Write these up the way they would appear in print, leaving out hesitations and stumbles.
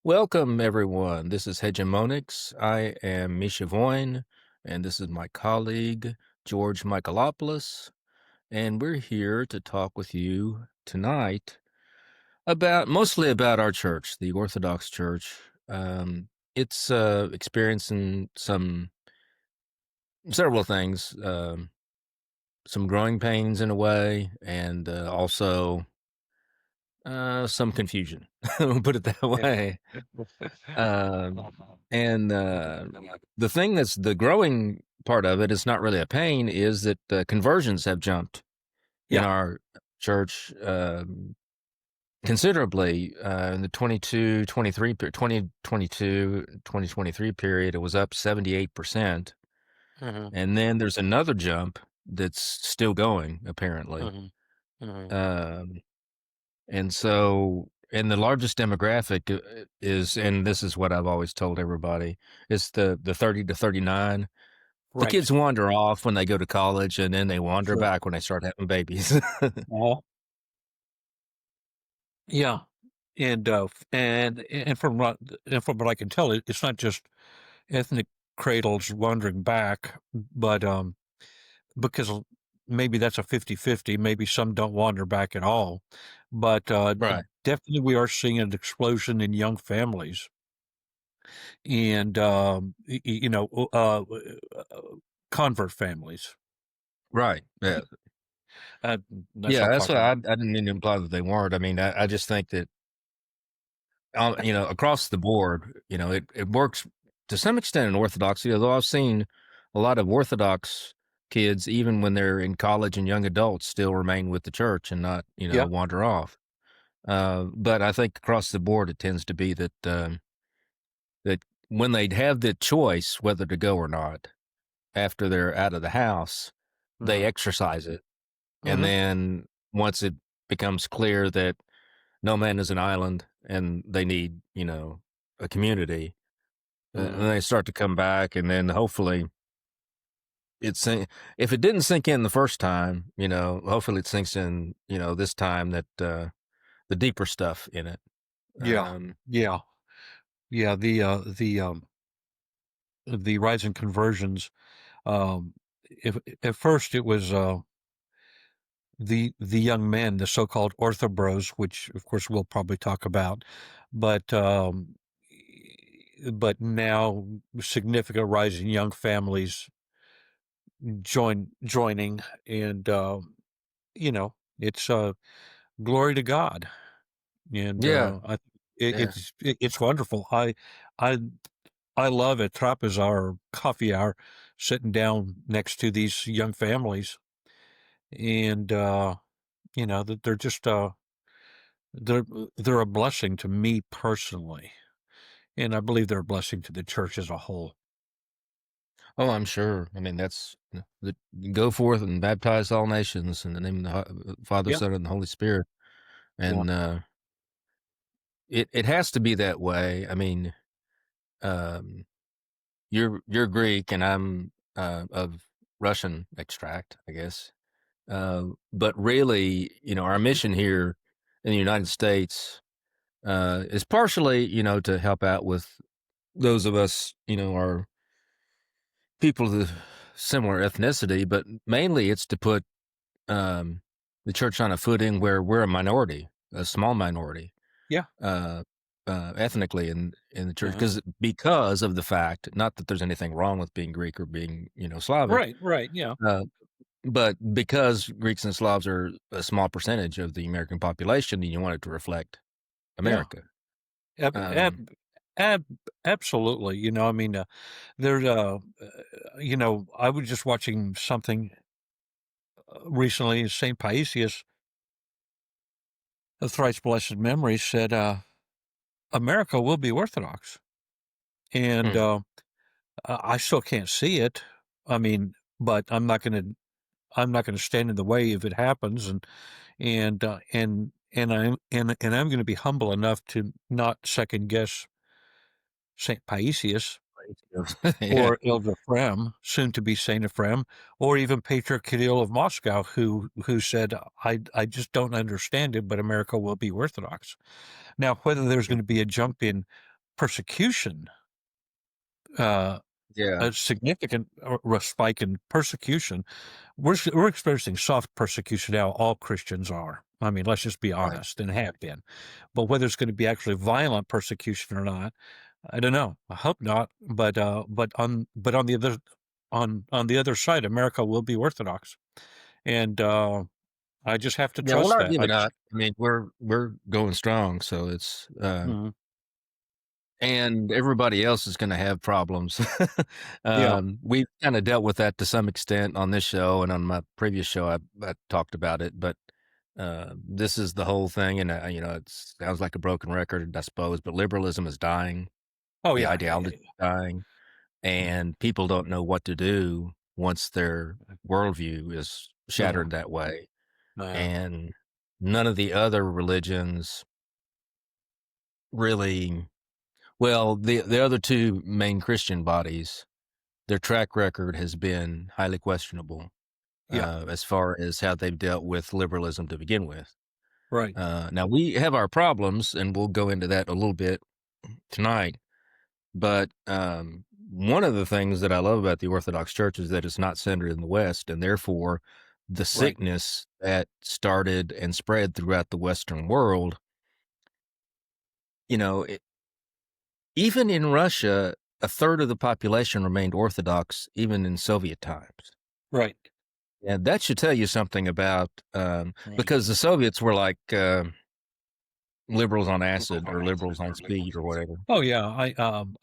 Welcome, everyone. This is Hegemonix. I am Misha, and this is my colleague, George Michaelopoulos. And we're here to talk with you tonight mostly about our church, the Orthodox Church. It's experiencing several things, some growing pains in a way, and also some confusion. We'll put it that Yeah. way. Um, and the thing that's the growing part of it is not really a pain, is that conversions have jumped in Yeah. our church considerably in the 2023 period. It was up 78%. Mhm. And then there's another jump that's still going, apparently. Mhm. Mhm. Um, And so, and the largest demographic is, and this is what I've always told everybody, is the 30 to 39. The Right. kids wander off when they go to college, and then they wander Sure. back when they start having babies. uh Yeah. And from what I can tell, it's not just ethnic cradles wandering back, but because maybe that's a 50-50, maybe some don't wander back at all. But Right. definitely we are seeing an explosion in young families and convert families. Right. Yeah. Uh, that's Yeah. what I'm That's what talking I about. didn't mean to imply that they weren't. I mean, I just think that, across the board, it works to some extent in Orthodoxy, although I've seen a lot of Orthodox kids, even when they're in college and young adults, still remain with the church and not, Yeah. wander off. But I think across the board, it tends to be that when they have the choice whether to go or not after they're out of the house, they Mhm. exercise it. And Mhm. then once it becomes clear that no man is an island and they need, a community, and Mhm. they start to come back. And then hopefully if it didn't sink in the first time, hopefully it sinks in, this time that the deeper stuff in it. Yeah. Um, Yeah. Yeah. The rise in conversions. If at first it was the young men, the so-called orthobros, which of course we'll probably talk about, but now significant rise in young families joining, and it's glory to God, and yeah, yeah. it's wonderful. I I love at Trapezar coffee hour sitting down next to these young families, and that they're just they're they're a blessing to me personally, and I believe they're a blessing to the church as a whole. Oh, I'm sure. I mean, that's go forth and baptize all nations in the name of the Father, Yeah, Son, and the Holy Spirit. yeah, And it has to be that way. I mean, um, you're Greek, and I'm of Russian extract, I guess. But really, our mission here in the United States is partially, to help out with those of us, are people of similar ethnicity, but mainly it's to put um, the church on a footing where we're a minority, a small minority, yeah. uh, ethnically in the church, Uh-huh. because of the fact, not that there's anything wrong with being Greek or being Slavic, Right, right, yeah, uh, but because Greeks and Slavs are a small percentage of the American population, and you want it to reflect yeah. America. Ab- Um, ab- ab- Absolutely. I mean, there's I was just watching something recently. Saint Paisius, of thrice blessed memory, said, "America will be Orthodox," and hmm, I still can't see it. I mean, but I'm not gonna stand in the way if it happens, and I'm going to be humble enough to not second guess Saint Paisius yeah, or Elder Ephraim, soon to be Saint Ephraim, or even Patriarch Kirill of Moscow, who said, "I just don't understand it, but America will be Orthodox." Now, whether there's going to be a jump in persecution, uh, Yeah, a significant spike in persecution. We're experiencing soft persecution now. All Christians are. I mean, let's just be right. honest, and have been. But whether it's going to be actually violent persecution or not, I don't know. I hope not. But on the other on the other side, America will be Orthodox, and I just have to Yeah, we're trust not that. giving up. I mean, we're going strong, so it's Mhm. and everybody else is gonna have problems. Yeah. We've kinda dealt with that to some extent on this show, and on my previous show, I talked about it, but, this is the whole thing, and, it sounds like a broken record, I suppose, but liberalism is dying, Oh the yeah. Yeah. ideology is dying, Yeah. and people don't know what to do once their worldview is Yeah. shattered that way, Yeah. and none of the other religions really well, the other 2 main Christian bodies, their track record has been highly questionable, Yeah. as far as how they've dealt with liberalism to begin with. Right. Now we have our problems, and we'll go into that a little bit tonight, but, one of the things that I love about the Orthodox Church is that it's not centered in the West, and therefore, the Right. sickness that started and spread throughout the Western world, you know, even in Russia, a third of the population remained Orthodox even in Soviet times. Right. And that should tell you something about, Right. because the Soviets were like liberals on acid or liberals on speed or whatever. Oh yeah,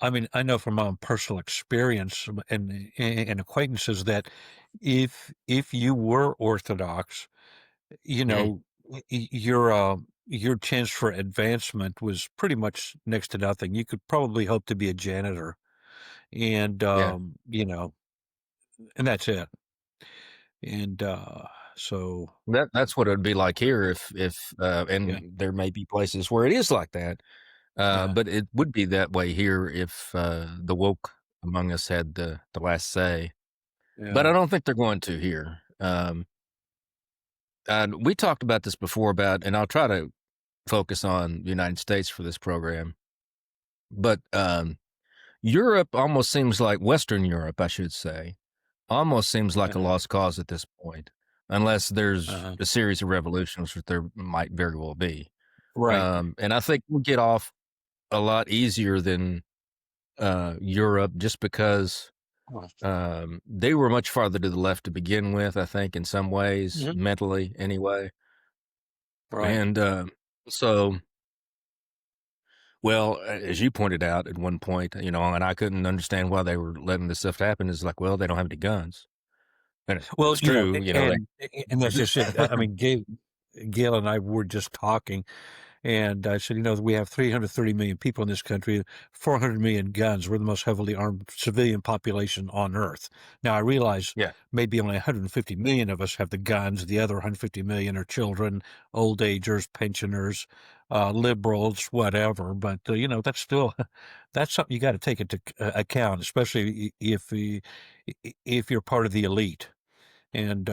I mean, I know from my own personal experience and acquaintances that if you were Orthodox, you Mm, know, your chance for advancement was pretty much next to nothing. You could probably hope to be a janitor, and yeah, and that's it. And so that's what it would be like here if yeah, and there may be places where it is like that, yeah, but it would be that way here if the woke among us had the last say. But I yeah, don't think they're going to here. And we talked about this before about, and I'll try to focus on the United States for this program. But Europe almost seems like Western Europe, I should say, almost seems like a uh, lost cause at this point, unless there's uh, a series of revolutions, which there might very well be. right. And I think we'll get off a lot easier than Europe just because they were much farther to the left to begin with, I think, in some ways, Mhm. mentally anyway. Right. And so well, as you pointed out at one point, and I couldn't understand why they were letting this stuff happen. Is like, well, they don't have any guns, and Well, it's true. and that's just it. I mean, Gail and I were just talking. And I said, we have 330 million people in this country, 400 million guns. We're the most heavily armed civilian population on earth. Now, I realize Yeah, maybe only 150 million of us have the guns. The other 150 million are children, old agers, pensioners, liberals, whatever. But, that's still, that's something you got to take into account, especially if you're part of the elite. And,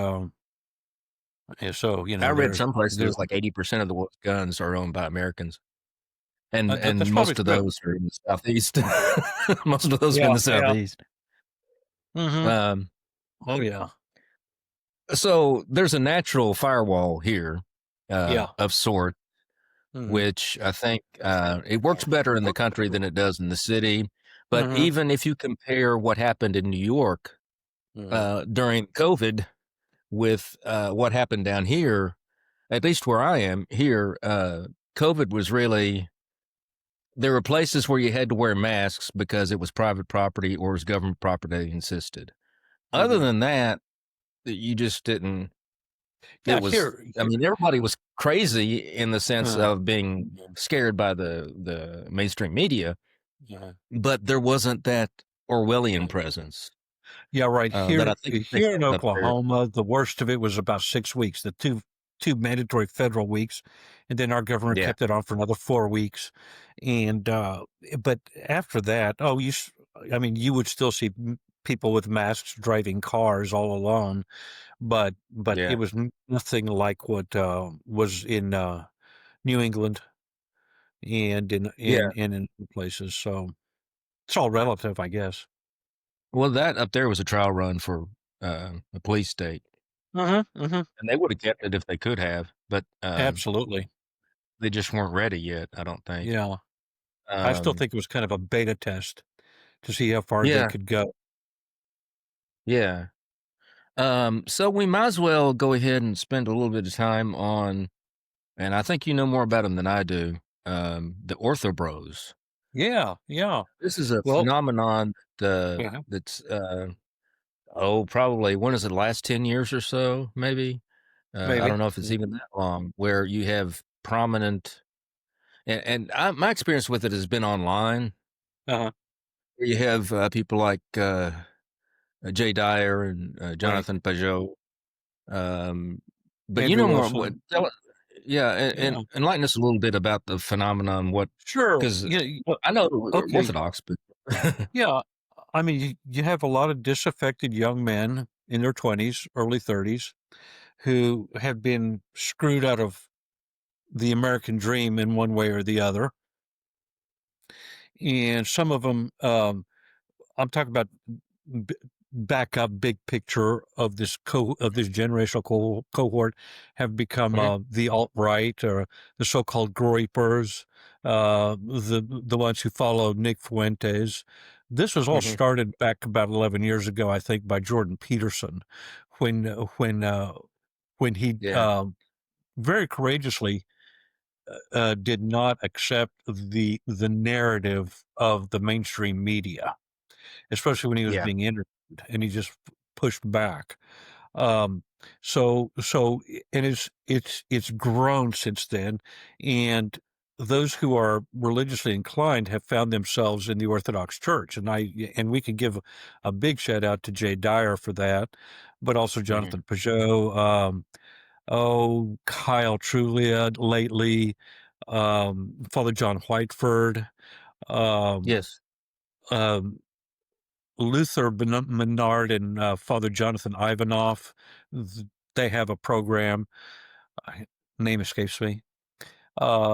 and so, I read some there, places like 80% of the world's guns are owned by Americans, and that's probably most of true. those are in the southeast. Most of those are in Yeah. the Yeah. southeast. Hmm. Um, Oh, yeah. so there's a natural firewall here, Yeah. of sort, Mhm. which I think it works better in the country than it does in the city. But Mhm. even if you compare what happened in New York Mhm. during COVID with what happened down here, at least where I am here, COVID was really, there were places where you had to wear masks because it was private property or it was government property they insisted. Other Mhm. than that, you just didn't. It Yeah, was, I mean, everybody was crazy in the sense uh, of being scared by the mainstream media, yeah. but there wasn't that Orwellian presence Yeah, right that I here think they here in have up there. Oklahoma, the worst of it was about 6 weeks, the two mandatory federal weeks, and then our governor Yeah, kept it on for another 4 weeks, and, but after that, I mean, you would still see people with masks driving cars all alone, but it yeah. was nothing like what, was in, New England. and Yeah. in places. So it's all relative, I guess. Well, that up there was a trial run for a police state, Hmm. and they would have kept it if they could have, but Absolutely. they just weren't ready yet. I don't think. Yeah. I still Um, think it was kind of a beta test to see how far they yeah, could go. yeah. So we might as well go ahead and spend a little bit of time on, and I think you know more about them than I do. The orthobros. Yeah. Yeah. This is a Well, phenomenon yeah, that's probably when is it? Last 10 years or so, maybe. I maybe. don't know if it's even that long. Where you have prominent, my experience with it has been online. Uh-huh. Where you have people like Jay Dyer and Right. Jonathan Pajot. Um, but you Andrew know more. What? Wilson. Yeah, Yeah. and enlighten us a little bit about the phenomenon. What? Sure. Because Yeah. I know the Okay. Orthodox, but Yeah. I mean, you have a lot of disaffected young men in their 20s, early 30s, who have been screwed out of the American dream in one way or the other. And some of them, I'm talking about b- back up big picture of this generational cohort have become Mhm, the alt right or the so-called groypers, the ones who follow Nick Fuentes. This was all mhm, started back about 11 years ago, I think, by Jordan Peterson, when when he yeah, very courageously did not accept the narrative of the mainstream media, especially when he was yeah, being interviewed, and he just pushed back. Um, so and it's grown since then, and those who are religiously inclined have found themselves in the Orthodox Church, and we can give a big shout out to Jay Dyer for that, but also mhm, Jonathan Pajot, Kyle Trulia lately, Father John Whiteford, um, yes, um, Luther Menard and Father Jonathan Ivanov. They have a program. I, name escapes me.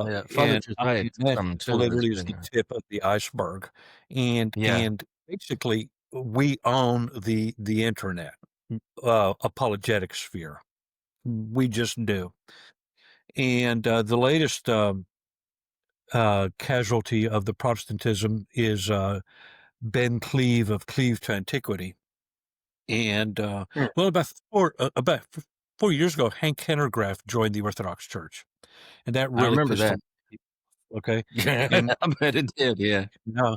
yeah. Father And I Josiah mean, did that something too. That's literally is been, the tip of the iceberg. And yeah, basically, we own the internet apologetic sphere. We just do. And the latest casualty of the Protestantism is Ben Cleve of Cleve to Antiquity. And mm, well, about 4 years ago, Hank Hennergraff joined the Orthodox Church, and that I really remember pissed that. him. Okay, Yeah, and I bet it did. Yeah. now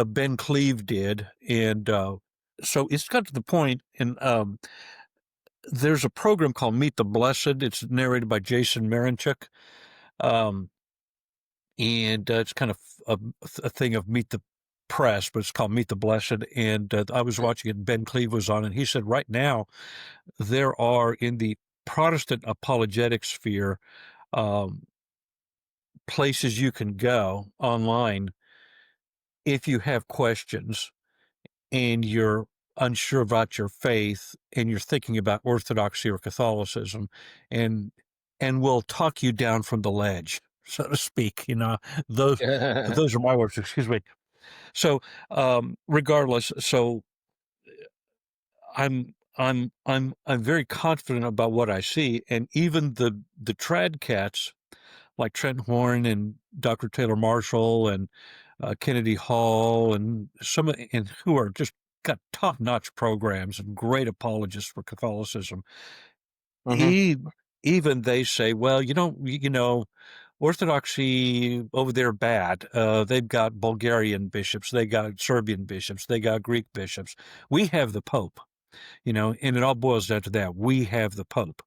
Ben Cleve did, and so it's got to the point, and there's a program called Meet the Blessed. It's narrated by Jason Marinchuk, um, and it's kind of a thing of Meet the Press, but it's called Meet the Blessed. And I was watching it. Ben Cleve was on, and he said, right now there are in the Protestant apologetic sphere um, places you can go online if you have questions and you're unsure about your faith and you're thinking about Orthodoxy or Catholicism, and will talk you down from the ledge, so to speak. Those those are my words. Excuse me. So, regardless, so I'm very confident about what I see, and even the trad cats like Trent Horn and Dr. Taylor Marshall and Kennedy Hall and and who are just got top notch programs and great apologists for Catholicism. Hmm. E- Even they say, well, Orthodoxy over there bad. They've got Bulgarian bishops, they got Serbian bishops, they got Greek bishops. We have the Pope, and it all boils down to that. We have the Pope.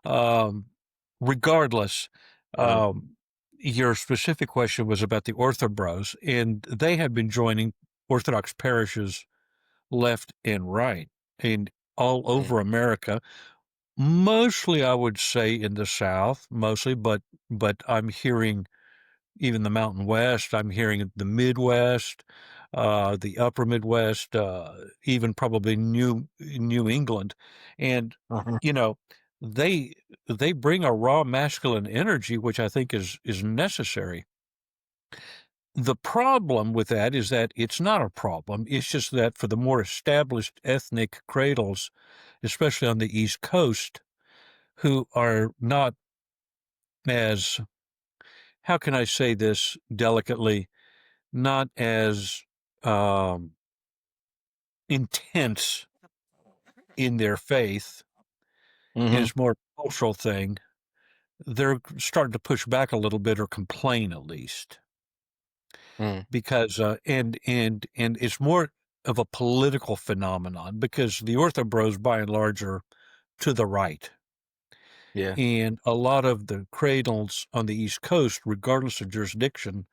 Um, Regardless, Right. um, your specific question was about the Orthobros, and they have been joining Orthodox parishes left and right and all Mm, over America. Mostly, I would say in the South, mostly, but I'm hearing even the Mountain West. I'm hearing the Midwest, the Upper Midwest, even probably New England, and mhm. you know they they bring a raw masculine energy, which I think is necessary. The problem with that is that it's not a problem. It's just that for the more established ethnic cradles, especially on the East Coast, who are not as, how can I say this delicately, not as um, intense in their faith, and Mm-hmm. it's more a cultural thing, they're starting to push back a little bit or complain at least. Mm. Because and it's more of a political phenomenon because the orthobros by and large are to the right, Yeah. and a lot of the cradles on the East Coast, regardless of jurisdiction,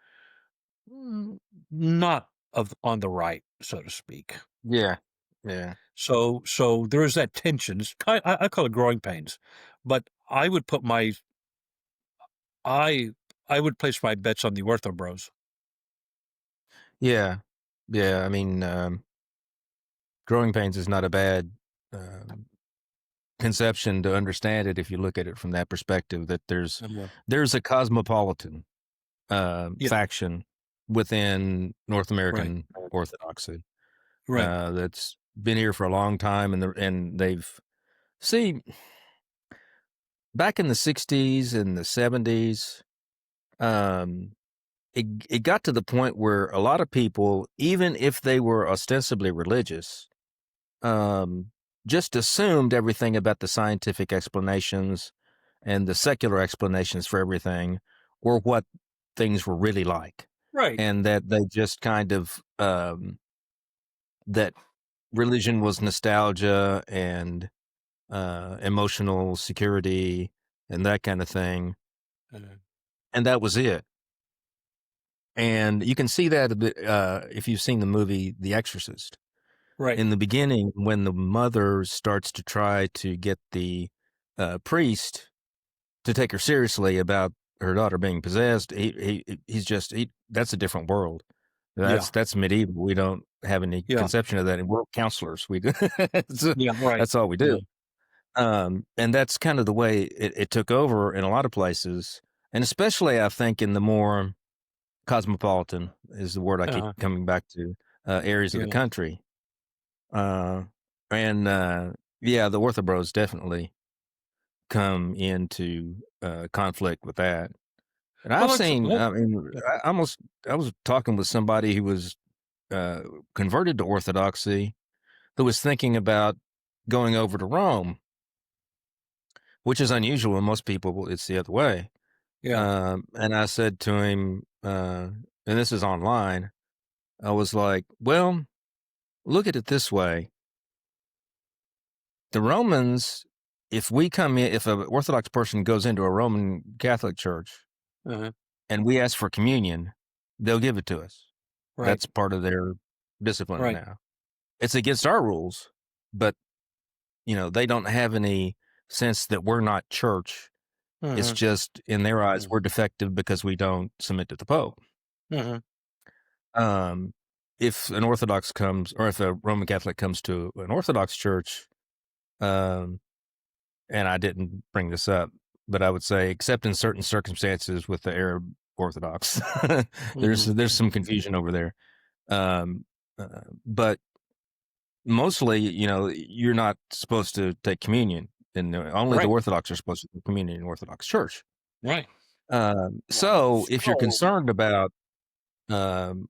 mm, not of on the right, so to speak. Yeah. Yeah. So there is that tension. I call it growing pains, but I I would place my bets on the orthobros. Yeah. Yeah. I mean, growing pains is not a bad um, conception to understand it if you look at it from that perspective. That Yeah, there's a cosmopolitan yeah, faction within North right, American Orthodoxy right, that's been here for a long time, and they've see back in the '60s and the '70s. Um, it got to the point where a lot of people, even if they were ostensibly religious, um, just assumed everything about the scientific explanations and the secular explanations for everything or what things were really like. right. And that they just kind of, that religion was nostalgia and emotional security and that kind of thing. Uh, And that was it. And you can see that a bit if you've seen the movie The Exorcist. right. In the beginning, when the mother starts to try to get the priest to take her seriously about her daughter being possessed, he's just that's a different world. Yeah, That's medieval. We don't have any yeah, conception of that. And we're counselors. We do. So yeah, right. that's all we Yeah, do. And that's kind of the way it took over in a lot of places, and especially I think in the more cosmopolitan is the word I keep uh, coming back to areas of the yeah. country. Uh, and yeah, the orthobros definitely come into conflict with that. And Well, I've let's seen, let I mean, yeah, I was talking with somebody who was uh, converted to Orthodoxy who was thinking about going over to Rome, which is unusual. In most people, it's the other way. yeah, And I said to him, and this is online, I was like, well, look at it this way. The Romans, if we come in, if an Orthodox person goes into a Roman Catholic church uh and we ask for communion, they'll give it to us. right, That's part of their discipline right, now. It's against our rules, but they don't have any sense that we're not church. It's uh just in their eyes, we're defective because we don't submit to the Pope. uh Um, if an Orthodox comes, or if a Roman Catholic comes to an Orthodox church, um, and I didn't bring this up, but I would say, except in certain circumstances with the Arab Orthodox, there's some confusion over there. Um, but mostly, you're not supposed to take communion, and only the right, Orthodox are supposed to take communion in Orthodox Church. right. So, if you're So, concerned about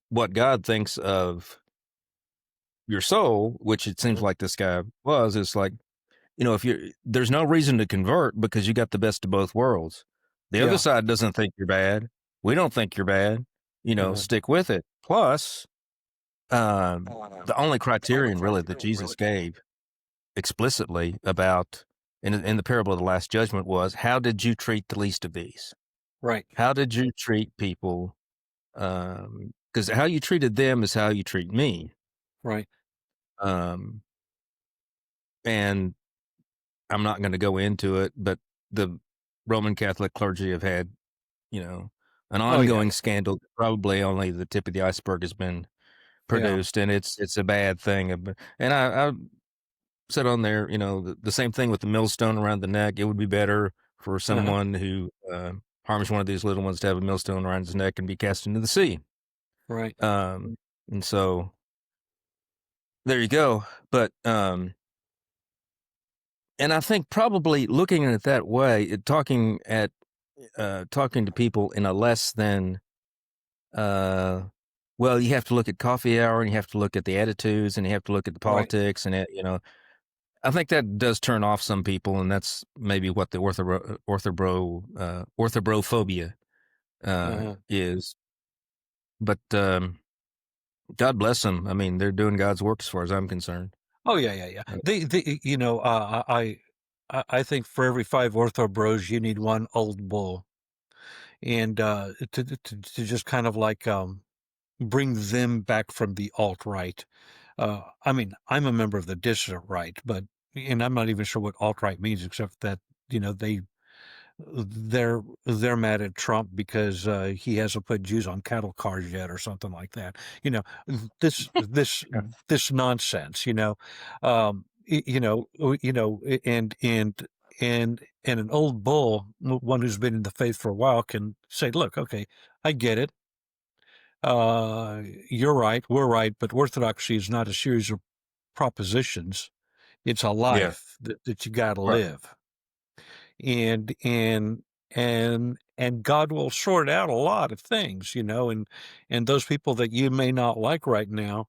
what God thinks of your soul, which it seems uh like this guy was, it's like, if you're there's no reason to convert because you got the best of both worlds. The other yeah, side doesn't think you're bad. We don't think you're bad. uh Stick with it. Plus, the only criterion really that Jesus gave explicitly about in the parable of the Last Judgment was, how did you treat the least of these? right, How did you treat people? Because how you treated them is how you treat me. right. Um, and I'm not going to go into it, but the Roman Catholic clergy have had, an Oh yeah, ongoing scandal. Probably only the tip of the iceberg has been yeah, produced, and it's a bad thing. And I said on there, the same thing with the millstone around the neck. It would be better for Uh-huh. someone who harms one of these little ones to have a millstone around his neck and be cast into the sea. Right. Um, and so there you go. But and I think probably looking at it that way, talking to people in a less than uh, well, you have to look at coffee hour and you have to look at the attitudes and you have to look at the Right. politics and I think that does turn off some people, and that's maybe what the orthobrophobia Uh-huh. is. But God bless them. I mean, they're doing God's work as far as I'm concerned. Oh yeah, yeah, yeah. Uh, I think for every 5 ortho bros, you need 1 old bull, and to just kind of like bring them back from the alt right. I mean, I'm a member of the dissident right, but and I'm not even sure what alt right means, except that they're mad at Trump because he hasn't put Jews on cattle cars yet, or something like that. You know, this this yeah, this nonsense. And an old bull, one who's been in the faith for a while, can say, "Look, okay, I get it. You're right, we're right, but orthodoxy is not a series of propositions. It's a yeah, life that you got to right. live." And God will sort out a lot of things, and those people that you may not like right now,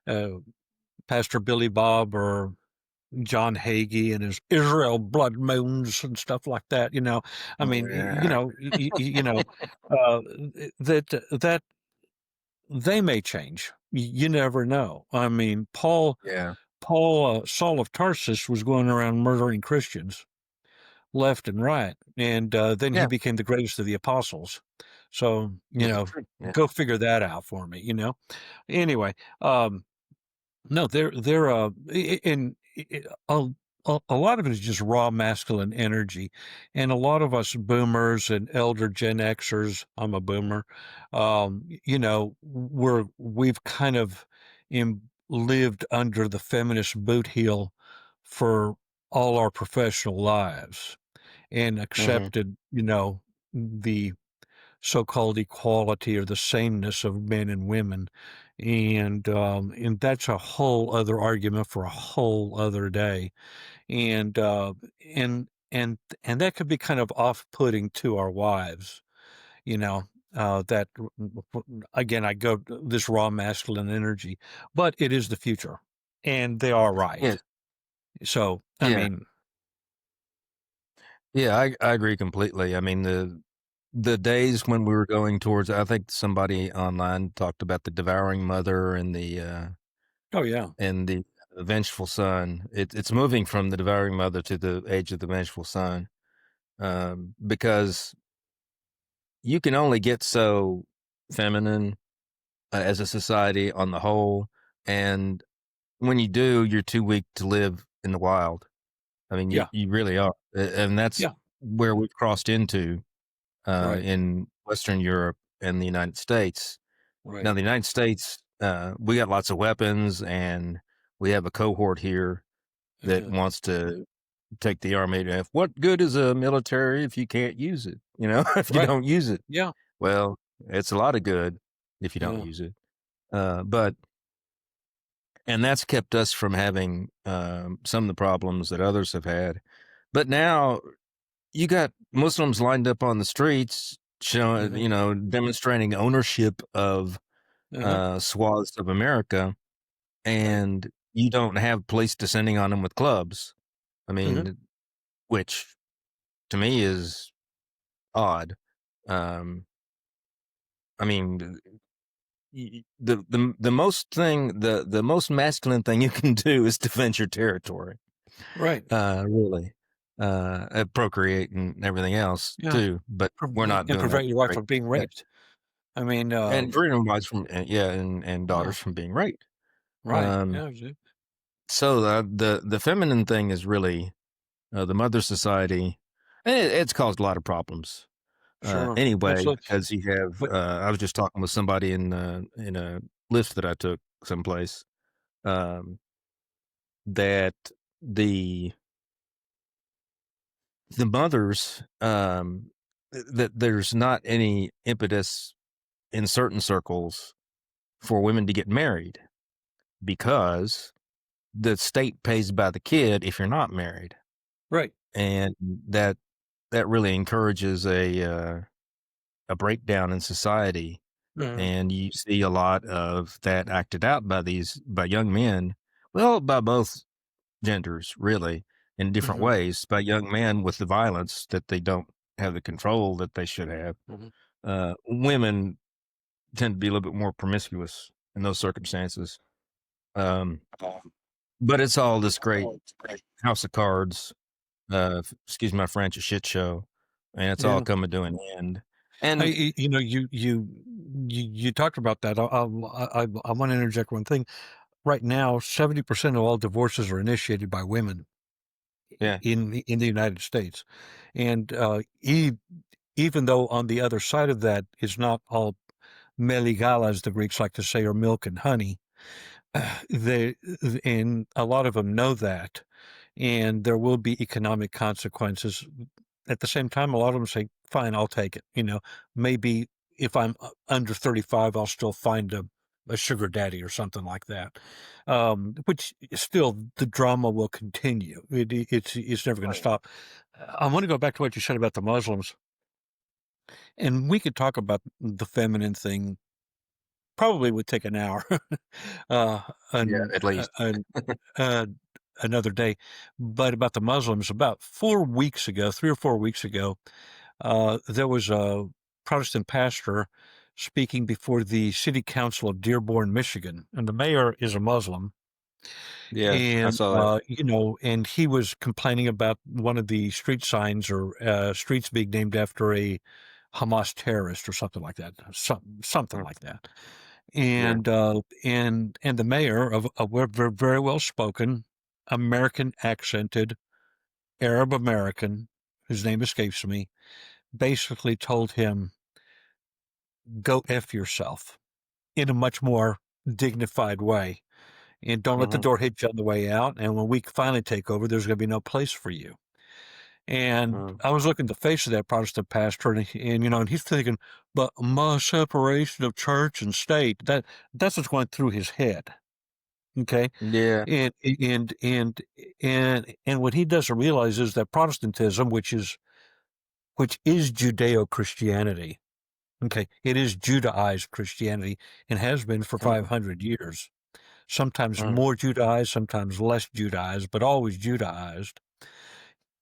uh, Pastor Billy Bob or John Hagee and his Israel blood moons and stuff like that. I mean, Yeah, that they may change. You never know. I mean, yeah, Saul of Tarsus was going around murdering Christians left and right. And then he yeah. became the greatest of the apostles. So, That's true. Yeah, go figure that out for me. Anyway, no, they're in a lot of it is just raw masculine energy, and a lot of us boomers and elder Gen Xers. I'm a boomer. We've kind of lived under the feminist boot heel for all our professional lives and hmm, accepted, the so-called equality or the sameness of men and women, and that's a whole other argument for a whole other day, and and that could be kind of off-putting to our wives, you know. That again, I go this raw masculine energy, but it is the future, and they are yeah, right. So, I yeah, mean, yeah. I agree completely. I mean the days when we were going towards, I think somebody online talked about the devouring mother oh yeah, and the vengeful son. It's moving from the devouring mother to the age of the vengeful son, because you can only get so feminine as a society on the whole, and when you do, you're too weak to live in the wild. I mean, you yeah, you really are, and that's yeah, where we've crossed into right, in Western Europe and the United States. right, Now, the United States, we got lots of weapons, and we have a cohort here that uh wants to take the army to what good is a military if you can't use it? If you right, don't use it, yeah, well, it's a lot of good if you don't yeah. use it. But and that's kept us from having some of the problems that others have had. But now you got Muslims lined up on the streets showing, Uh-huh, demonstrating ownership of uh-huh, swaths of America, right, and you don't have police descending on them with clubs. I uh-huh, mean, which to me is odd. Um, I mean, the most masculine thing you can do is defend your territory. right, Really, procreate and everything else yeah, too. But we're not and doing that, prevent your wife right? from being Yeah, raped. I mean, and freedom wives from yeah, and yeah, daughters from being raped. right, Um, yeah, so the feminine thing is really the mother society, and it's caused a lot of problems. sure, Anyway, absolutely, because you have, but I was just talking with somebody in a lift that I took someplace, um, that the mothers, that there's not any impetus in certain circles for women to get married because the state pays by the kid if you're not married, Right. and that really encourages a breakdown in society. Mhm. And you see a lot of that acted out by young men, well, by both genders, really, in different Mhm. ways, by young men with the violence that they don't have the control that they should have. Mhm. Women tend to be a little bit more promiscuous in those circumstances. Um, but it's all this great house of cards, excuse my French, a shit show, and it's all Yeah. coming to an end. And You know, you talked about that. I want to interject one thing. Right now, 70% of all divorces are initiated by women yeah, in the United States, and even though on the other side of that is not all meligal, as the Greeks like to say, or milk and honey, they and a lot of them know that, and there will be economic consequences. At the same time, a lot of them say, "Fine, I'll take it." You know, maybe if I'm under 35, I'll still find a sugar daddy or something like that. Which still, the drama will continue. It's never going to right. stop. I want to go back to what you said about the Muslims, and we could talk about the feminine thing. Probably would take an hour, uh, Yeah, and, at least. uh, another day. But about the Muslims, about 4 weeks ago, 3 or 4 weeks ago, there was a Protestant pastor speaking before the city council of Dearborn, Michigan, and the mayor is a Muslim. Yeah, I And, saw that. you know, and he was complaining about one of the street signs or streets being named after a Hamas terrorist or something like that, something Mm, like that. yeah, And the mayor of a very well spoken, American accented Arab American, whose name escapes me, basically told him, "Go f yourself," in a much more dignified way, and don't let the mhm, door hit you on the way out. And when we finally take over, there's going to be no place for you. And mm, I was looking at the face of that Protestant pastor, and you know, and he's thinking, "But my separation of church and state, that's what's going through his head." Okay. yeah, And what he doesn't realize is that Protestantism, which is Judeo-Christianity, okay, it is Judaized Christianity and has been for mm, 500 years. Sometimes mm, more Judaized, sometimes less Judaized, but always Judaized.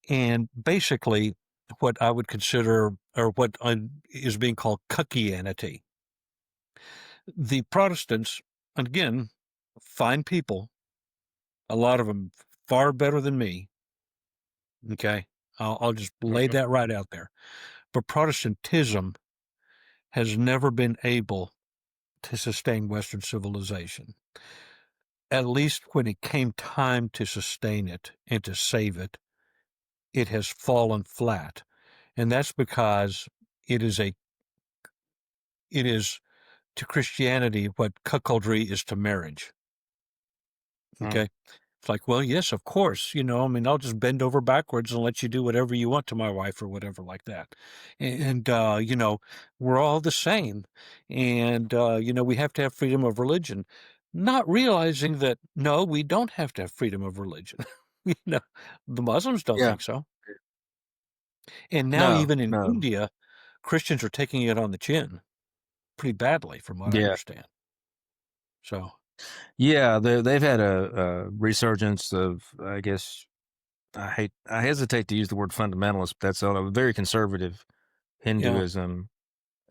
And basically, what I would consider, or what is being called Cuckianity. The Protestants, again, fine people, a lot of them far better than me. Okay. I'll just lay mhm, that right out there. But Protestantism has never been able to sustain Western civilization. At least when it came time to sustain it and to save it, it has fallen flat. And that's because it is a it is to Christianity what cuckoldry is to marriage. mm, Okay. It's like, well, yes, of course. You know, I mean, I'll just bend over backwards and let you do whatever you want to my wife or whatever like that. And, you know, we're all the same. And, you know, we have to have freedom of religion, not realizing that, no, we don't have to have freedom of religion. You know, the Muslims don't yeah, think so. And now, no, even in no, India, Christians are taking it on the chin pretty badly, from what I yeah, understand. So, yeah. They've had a resurgence of, I guess, I hesitate to use the word fundamentalist, but that's a very conservative yeah, Hinduism,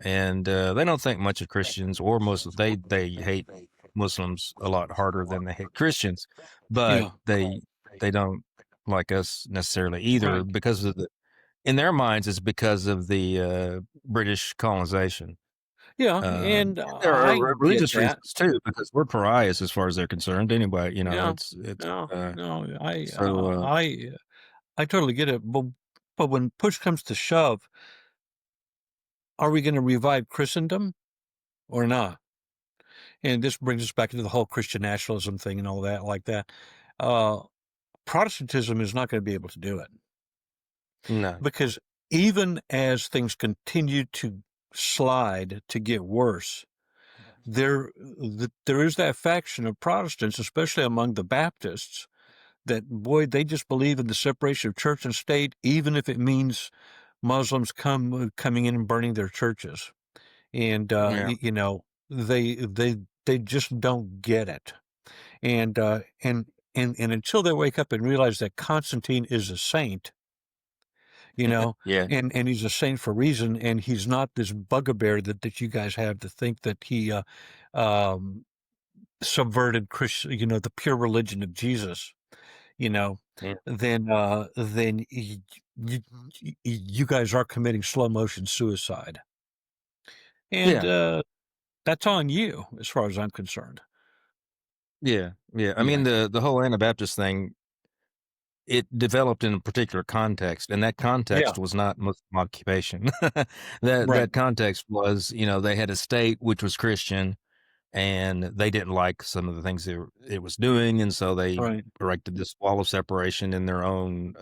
and they don't think much of Christians or Muslims. They hate Muslims a lot harder than they hate Christians, but yeah, they don't like us necessarily either right. because of the in their minds it's because of the British colonization. Yeah, Um, and there I are get religious that. reasons too, because we're pariahs as far as they're concerned. Anyway, you know, Yeah, it's no, no, so I totally get it. But when push comes to shove, are we going to revive Christendom or not? And this brings us back into the whole Christian nationalism thing and all that, like that. Uh, Protestantism is not going to be able to do it No. because even as things continue to slide to get worse, there is that faction of Protestants, especially among the Baptists, that boy, they just believe in the separation of church and state, even if it means Muslims coming in and burning their churches. And Yeah. they just don't get it. And and until they wake up and realize that Constantine is a saint, you know, Yeah. and he's a saint for a reason, and he's not this bugbear that you guys have to think that he um, subverted the pure religion of Jesus, you know, Yeah. then you, you guys are committing slow motion suicide, and Yeah. that's on you as far as I'm concerned. Yeah. Yeah. I mean, Yeah, the whole Anabaptist thing, it developed in a particular context, and that yeah, context was not Muslim occupation. That right, context was, they had a state which was Christian, and they didn't like some of the things it was doing, and so they right, erected this wall of separation in their own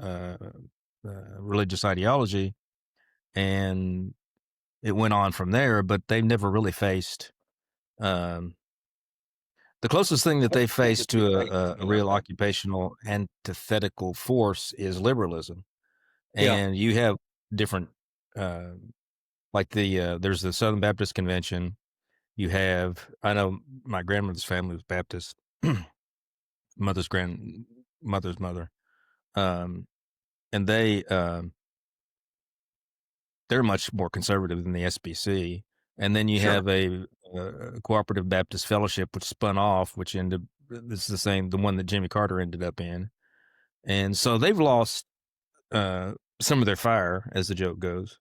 religious ideology, and it went on from there. But they've never really faced um, the closest thing that they faced to a real occupational antithetical force is liberalism, yeah, and you have different uh, like there's the Southern Baptist Convention. You have, I know my grandmother's family was Baptist, mother's grandmother's mother, um, and they're much more conservative than the SBC. And then you sure, have a cooperative Baptist fellowship, which spun off, which ended. It's the one that Jimmy Carter ended up in, and so they've lost some of their fire, as the joke goes,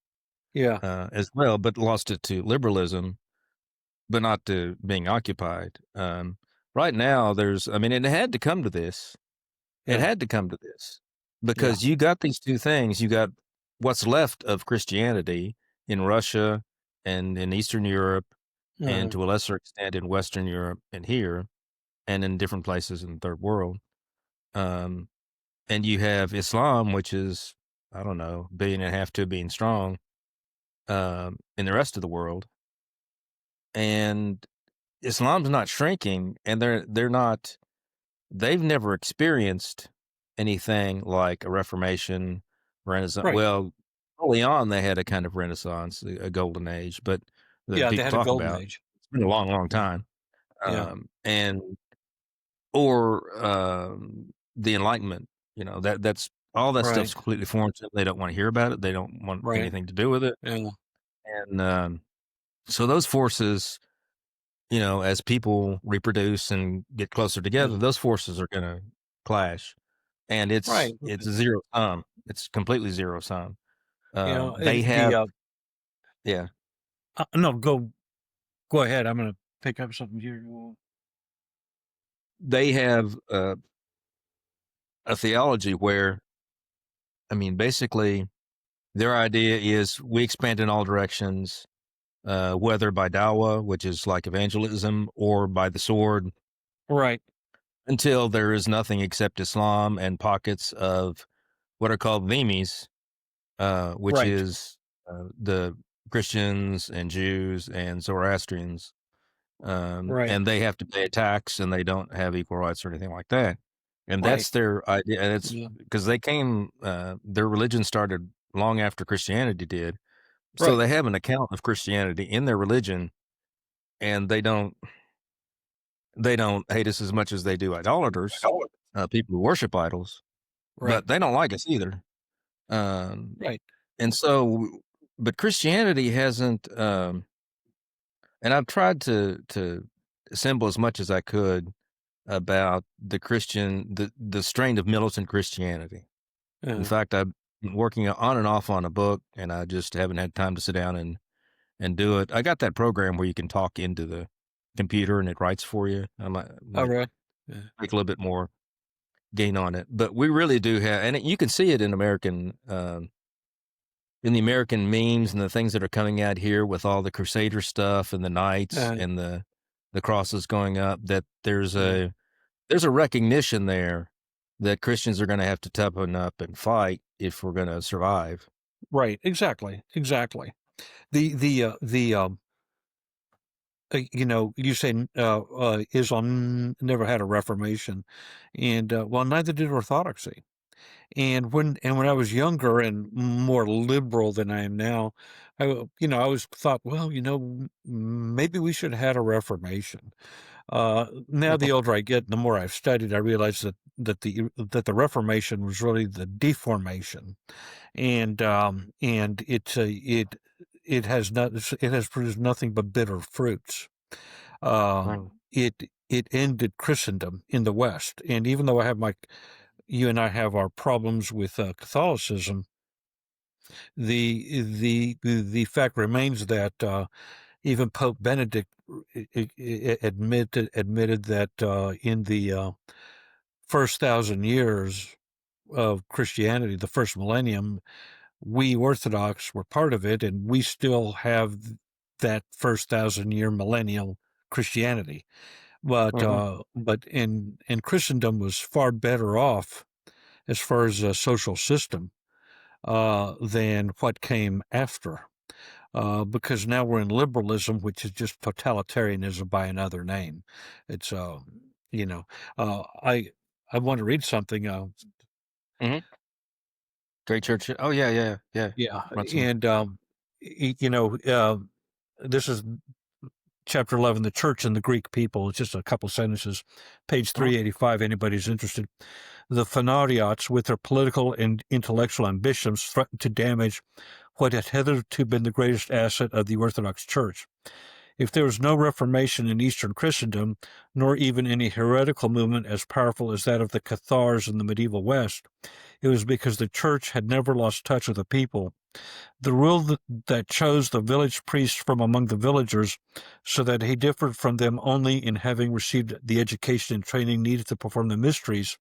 yeah, as well, but lost it to liberalism, but not to being occupied. Right now, I mean, it had to come to this. It yeah, had to come to this yeah, because you got these two things. You got what's left of Christianity in Russia and in Eastern Europe, and uh, to a lesser extent in Western Europe and here, and in different places in the third world. Um, and you have Islam, which is, I don't know, 1.5 billion, 2 billion strong, in the rest of the world. And Islam's not shrinking, and they've never experienced anything like a Reformation, Renaissance. right, Well, early on, they had a kind of Renaissance, a golden age, but that yeah. They people had a talk golden about. age. It's been a long, long Yeah, time. yeah, And or the Enlightenment, that's all that right, stuff's completely foreign to them. They don't want to hear about it. They don't want right, anything to do with it. yeah, And so those forces, as people reproduce and get closer yeah, together, those forces are going to clash, and it's right. it's zero sum. It's completely zero sum. They The have, yeah, no, go ahead. I'm gonna pick up something here. they have a theology where, I mean, basically, their idea is we expand in all directions, whether by dawah, which is like evangelism, or by the sword, Right, until there is nothing except Islam and pockets of what are called dhimis, which right, is the Christians and Jews and Zoroastrians, right, and they have to pay a tax, and they don't have equal rights or anything like that. And right. that's their idea. And it's Yeah, because their religion started long after Christianity did, so right. they have an account of Christianity in their religion, and they don't hate us as much as they do idolaters, people who worship idols, Right, but they don't like us either. Um, right. and so, but Christianity hasn't. And I've tried to assemble as much as I could about the strain of militant Christianity. In Uh, fact, I've been working on and off on a book, and I just haven't had time to sit down and do it. I got that program where you can talk into the computer and it writes for you. I might all right. Yeah, make a little bit more gain on it, but we really do have, and you can see it in the American memes and the things that are coming out here with all the Crusader stuff and the knights uh, and the crosses going up, that there's yeah, a recognition there that Christians are going to have to toughen up and fight if we're going to survive. Right. Exactly. Exactly. You say Islam never had a reformation, and well, neither did Orthodoxy. And when I was younger and more liberal than I am now, I always thought, well, maybe we should have had a reformation. Now, the older I get, the more I've studied, I realize that the Reformation was really the deformation, and it has produced nothing but bitter fruits. Right. It ended Christendom in the West, and even though you and I have our problems with Catholicism, the fact remains that even Pope Benedict admitted that in the first 1,000 years of Christianity, the first millennium, we Orthodox were part of it, and we still have that first 1,000 year millennial Christianity. But Hmm. in Christendom was far better off as far as a social system than what came after. Because now we're in liberalism, which is just totalitarianism by another name. It's you know, I want to read something. Hmm. Great church. Oh yeah, yeah, yeah. Yeah, Run some. and this is chapter 11, the church and the Greek people. It's just a couple sentences, page Mhm. 385. Anybody's interested. The Phanariots, with their political and intellectual ambitions, threatened to damage what had hitherto been the greatest asset of the Orthodox Church. If there was no Reformation in Eastern Christendom, nor even any heretical movement as powerful as that of the Cathars in the medieval West, it was because the Church had never lost touch with the people. The rule that chose the village priest from among the villagers, so that he differed from them only in having received the education and training needed to perform the mysteries,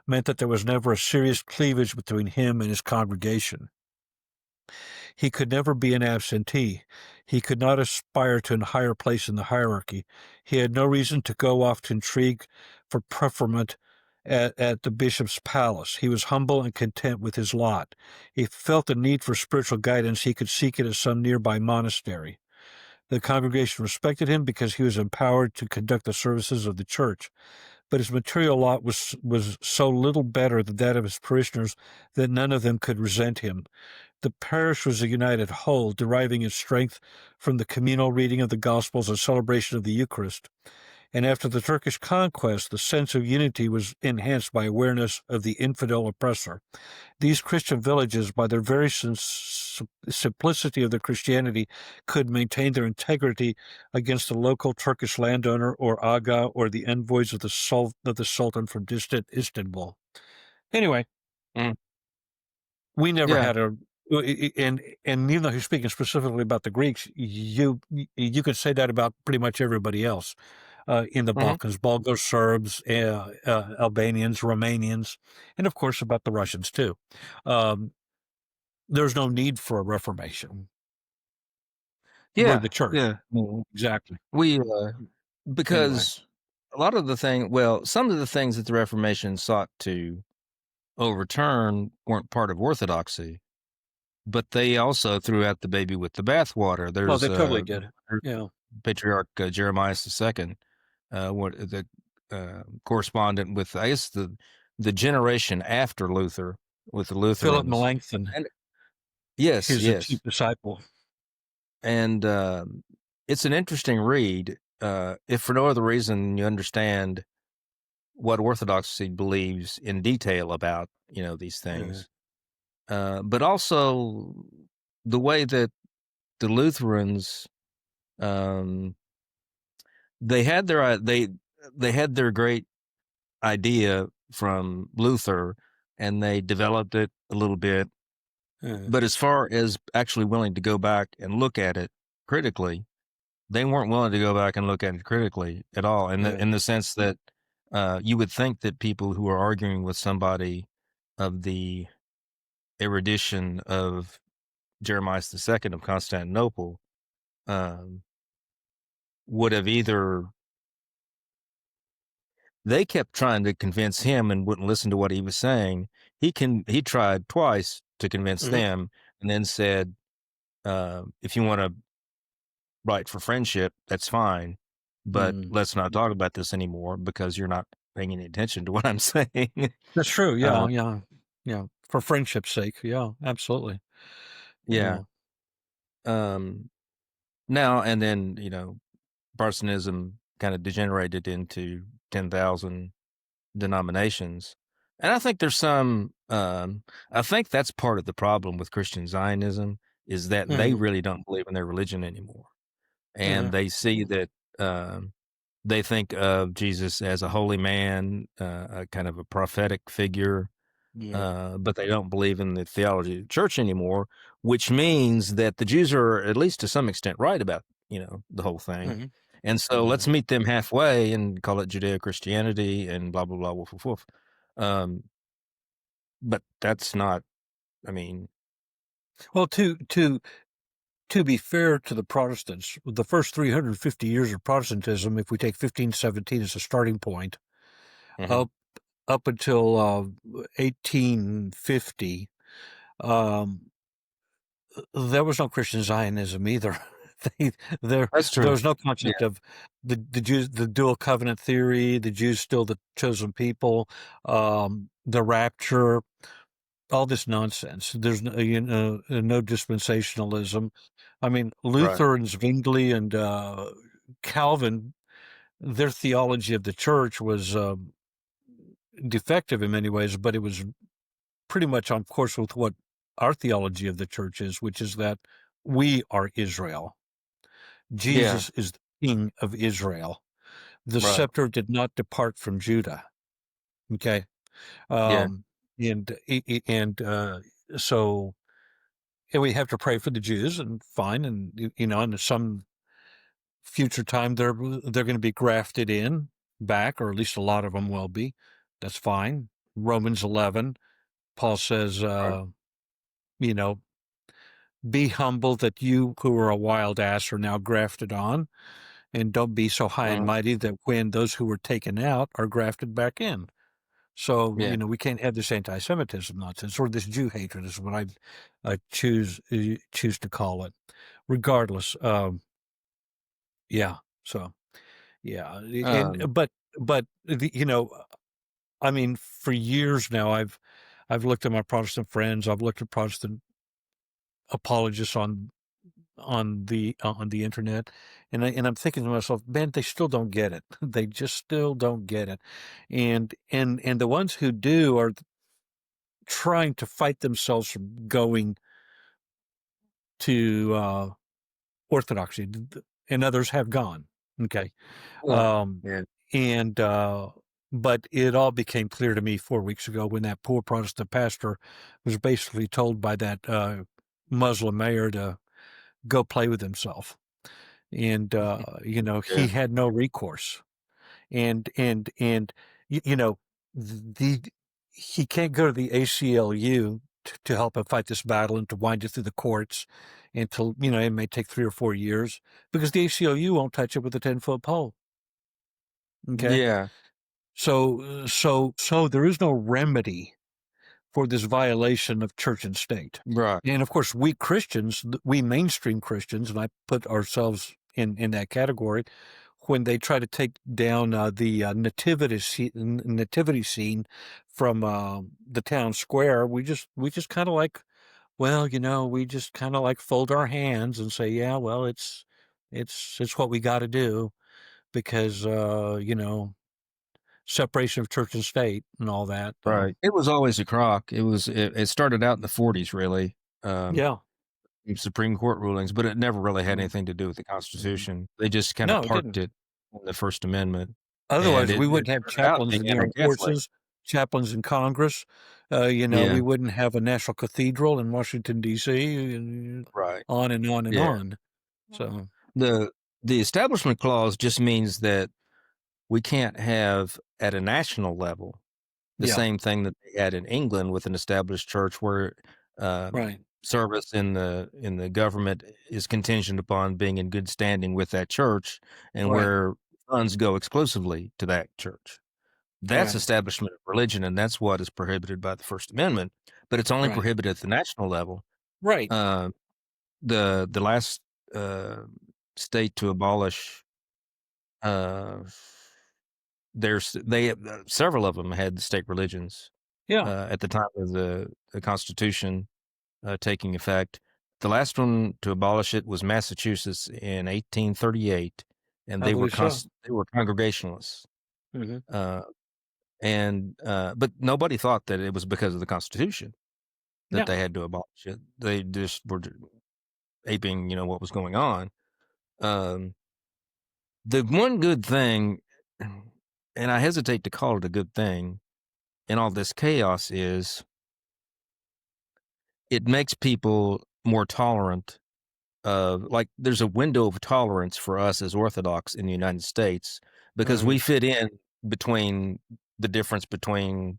meant that there was never a serious cleavage between him and his congregation. He could never be an absentee. He could not aspire to a higher place in the hierarchy. He had no reason to go off to intrigue for preferment at the bishop's palace. He was humble and content with his lot. If he felt the need for spiritual guidance, he could seek it at some nearby monastery. The congregation respected him because he was empowered to conduct the services of the church, but his material lot was so little better than that of his parishioners that none of them could resent him. The parish was a united whole, deriving its strength from the communal reading of the Gospels and celebration of the Eucharist. And after the Turkish conquest, the sense of unity was enhanced by awareness of the infidel oppressor. These Christian villages, by their very simplicity of their Christianity, could maintain their integrity against the local Turkish landowner or aga or the envoys of the Sultan from distant Istanbul. Anyway, Mm. we never Yeah. had a and even though he's speaking specifically about the Greeks, you could say that about pretty much everybody else in the Hmm. Balkans: Bulgars, Serbs, Albanians, Romanians, and of course about the Russians too. Um, there's no need for a reformation. We're the Yeah. church. Yeah. Exactly. We Anyway, because a lot of the thing, well, some of the things that the Reformation sought to overturn weren't part of orthodoxy, but they also threw out the baby with the bathwater. oh, There's they totally did. Yeah, Patriarch Jeremias II, what the correspondent with, I guess, the generation after Luther with the Philip Lutherans. Melanchthon, And yes, his chief yes, disciple. and it's an interesting read. If for no other reason, you understand what Orthodoxy believes in detail about these Uh, things, but also the way that the Lutherans um, they had they had their great idea from Luther, and they developed it a little bit. uh, But as far as actually willing to go back and look at it critically, they weren't willing to go back and look at it critically at all. In the sense that you would think that people who are arguing with somebody of the erudition of Jeremiah II of Constantinople um, would have either they kept trying to convince him and wouldn't listen to what he was saying. He tried twice to convince Hmm. them, and then said, "If you want to write for friendship, that's fine, but Mm. let's not talk about this anymore because you're not paying any attention to what I'm saying." That's true. uh, Yeah, yeah, yeah. For friendship's sake. Yeah, absolutely. yeah. Yeah. Um, Now and then, Protestantism kind of degenerated into 10,000 denominations. And I think there's I think that's part of the problem with Christian Zionism is that they Hmm. really don't believe in their religion anymore. And Hmm. they see that, they think of Jesus as a holy man, a kind of a prophetic figure, Yeah. but they don't believe in the theology of the church anymore, which means that the Jews are, at least to some extent, right about, the whole thing. Hmm. And so Hmm. let's meet them halfway and call it Judeo Christianity and blah, blah, blah, woof, woof, woof. Um, but that's not, I mean, Well, to be fair to the Protestants, the first 350 years of Protestantism, if we take 1517 as a starting point, mhm, up up until 1850, um, there was no Christian Zionism either. they, that's there true. was no Yeah, concept of the Jews, the dual covenant theory, the Jews still the chosen people, the rapture, all this nonsense. There's no, no dispensationalism. I mean, right. Luther and Zwingli and Calvin, their theology of the church was defective in many ways, but it was pretty much on course with what our theology of the church is, which is that we are Israel. Yeah, Jesus is the King of Israel. The right. scepter did not depart from Judah. Okay, Yeah, um, and so and we have to pray for the Jews, and fine, and and some future time they're going to be grafted in back, or at least a lot of them will be. That's fine. Romans 11, Paul says, right. you know, be humble that you who are a wild ass are now grafted on, and don't be so high and Uh-huh. mighty that when those who were taken out are grafted back in. So, Yeah. we can't have this anti-Semitism nonsense or this Jew hatred is what I choose to call it. Regardless, yeah. So, yeah, and Um, but I mean, for years now, I've looked at my Protestant friends, I've looked at Protestant apologists on the internet, and I'm thinking to myself, man, they still don't get it. They just still don't get it, and the ones who do are trying to fight themselves from going to orthodoxy, and others have gone. Okay, yeah. um, Yeah. and but it all became clear to me 4 weeks ago when that poor Protestant pastor was basically told by that Muslim mayor to go play with himself, and he Yeah. had no recourse, and you know the he can't go to the ACLU to help him fight this battle and to wind it through the courts until it may take 3 or 4 years because the ACLU won't touch it with a 10-foot pole. Okay, Yeah. so there is no remedy for this violation of church and state. Right. And of course, we Christians, we mainstream Christians, and I put ourselves in that category, when they try to take down the nativity scene from the town square, we just kind of like, well, we just kind of like fold our hands and say, yeah, well, it's what we got to do because separation of church and state and all that. Right. It was always a crock. It started out in the 40s, really, um, Yeah. Supreme Court rulings, but it never really had Mhm. anything to do with the Mhm. Constitution. They just kind of No, it parked didn't. it in the First Amendment, and Otherwise, we it wouldn't have started out chaplains being in the armed anti-Catholic. forces, chaplains in Congress. We Yeah. wouldn't have a national cathedral in Washington, D.C., and Right. on and on and Yeah. on. So, The the Establishment Clause just means that we can't have, at a national level, the yeah, same thing that they had in England with an established church where, right, service in the government is contingent upon being in good standing with that church and right. where funds go exclusively to that church. That's Right. establishment of religion, and that's what is prohibited by the First Amendment, but it's only Right. prohibited at the national level. Right. Uh, the last, uh, state to abolish, uh, several of them had state religions, Yeah. at the time of the Constitution, taking effect. The last one to abolish it was Massachusetts in 1838, and I believe so. they were Congregationalists. Hmm. Uh, but nobody thought that it was because of the Constitution that Yeah. they had to abolish it. They just were aping, what was going on. Um, the one good thing, and I hesitate to call it a good thing in all this chaos, is it makes people more tolerant of, like, there's a window of tolerance for us as Orthodox in the United States because Hmm. we fit in between the difference between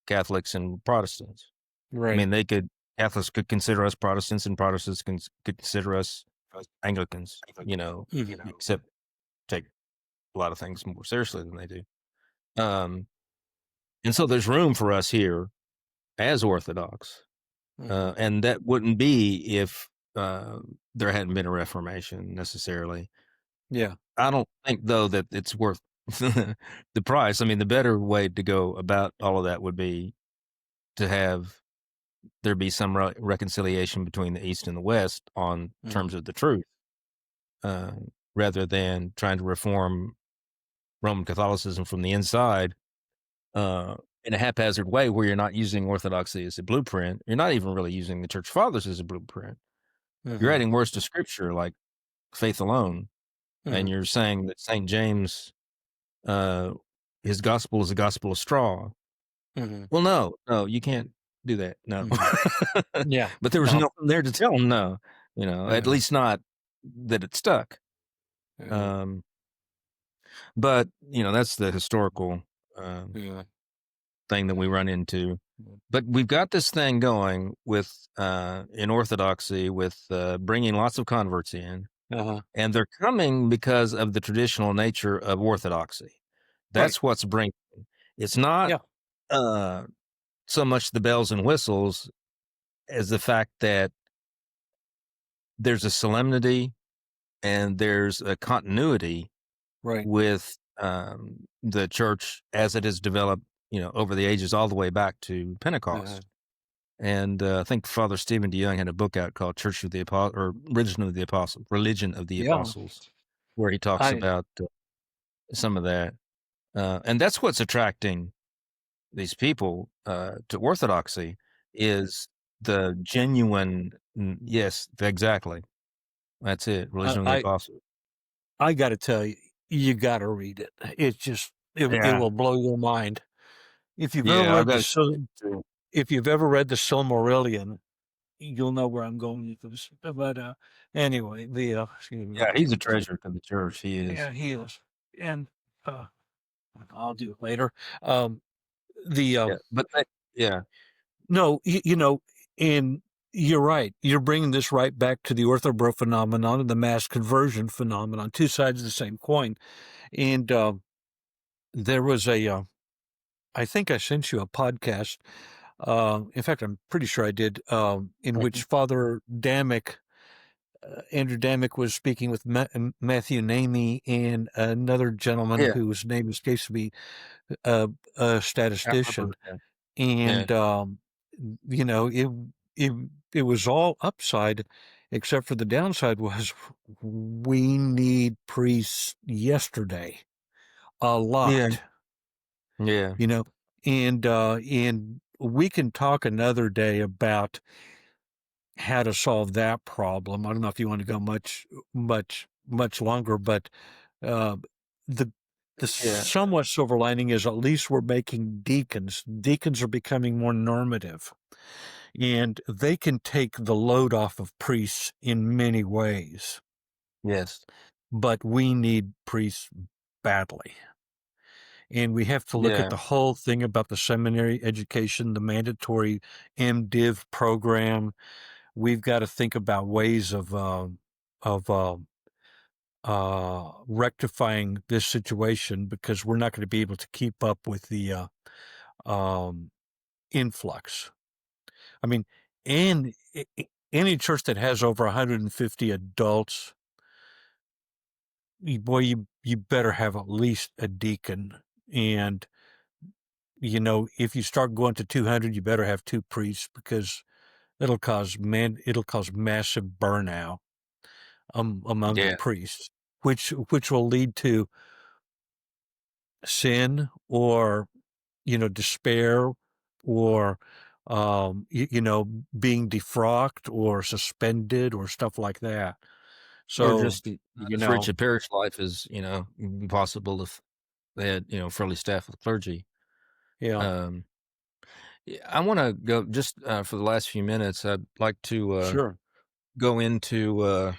Catholics and Protestants. I Right. mean, Catholics could consider us Protestants, and Protestants could consider us Anglicans, Hmm. except take a lot of things more seriously than they do. Um, and so there's room for us here as Orthodox, Hmm. and that wouldn't be if there hadn't been a Reformation necessarily. Yeah. I don't think though that it's worth the price. I mean, the better way to go about all of that would be to have there be some reconciliation between the East and the West on Hmm. terms of the truth, uh, rather than trying to reform Roman Catholicism from the inside, uh, in a haphazard way where you're not using Orthodoxy as a blueprint. You're not even really using the Church Fathers as a blueprint. You're Hmm. adding words to Scripture like faith alone, and Hmm. you're saying that Saint James, uh, his gospel is a gospel of straw. Hmm. Well, no, no, you can't do that. No. Hmm. Yeah. But there was No. nothing there to tell him no, at Uh, least not that it stuck. uh, Um, but, that's the historical, yeah. thing that we run into. But we've got this thing going with, in Orthodoxy with, bringing lots of converts in, Uh-huh. and they're coming because of the traditional nature of Orthodoxy. Right. That's what's bringing. It's not, Yeah. uh, so much the bells and whistles as the fact that there's a solemnity and there's a continuity Right. with, the church as it has developed, over the ages, all the way back to Uh-huh. Pentecost. And I think Father Stephen DeYoung had a book out called Church of the Apostle or Religion of the Yeah. Apostles, where he talks I about some of that. And that's what's attracting these people to Orthodoxy is the genuine, yes, exactly. That's it. I Religion of the I, Apostles. I got to tell you, you got to read it. It's just it Yeah. will blow your mind. If you've ever Yeah. I've read got to check it too. if you've ever read the Silmarillion, you'll know where I'm going with this. But anyway, excuse me. Yeah. He's a treasure to the church. He is. Yeah, he is, and uh, I'll do it later. Um, the Yeah. But yeah. No, and you're right. You're bringing this right back to the orthobro phenomenon and the mass conversion phenomenon, two sides of the same coin. And there was I think I sent you a podcast. In fact, I'm pretty sure I did, in which Mhm. Father Damick, Andrew Damick, was speaking with Matthew Namey and another gentleman Yeah. whose name escapes me, uh, a I remember statistician. that. Yeah. And you know it it it was all upside, except for the downside was we need priests yesterday, a Yeah. lot, Yeah. you know and we can talk another day about how to solve that problem. I don't know if you want to go much longer, but uh the the Yeah. somewhat silver lining is at least we're making deacons are becoming more normative, and they can take the load off of priests in many ways. Yes. But we need priests badly. And we have to look at Yeah. the whole thing about the seminary education, the mandatory MDiv program. We've got to think about ways of rectifying this situation because we're not going to be able to keep up with the um, influx. I mean, and any church that has over 150 adults, you better have at least a deacon. And, if you start going to 200, you better have two priests because it'll cause massive burnout among the Yeah. priests, which will lead to sin or despair or being defrocked or suspended or stuff like that. Or So just not as rich a parish life as, possible if they had, fairly staffed with clergy. yeah, Um, yeah, I wanna go just, for the last few minutes, I'd like to, sure. go into,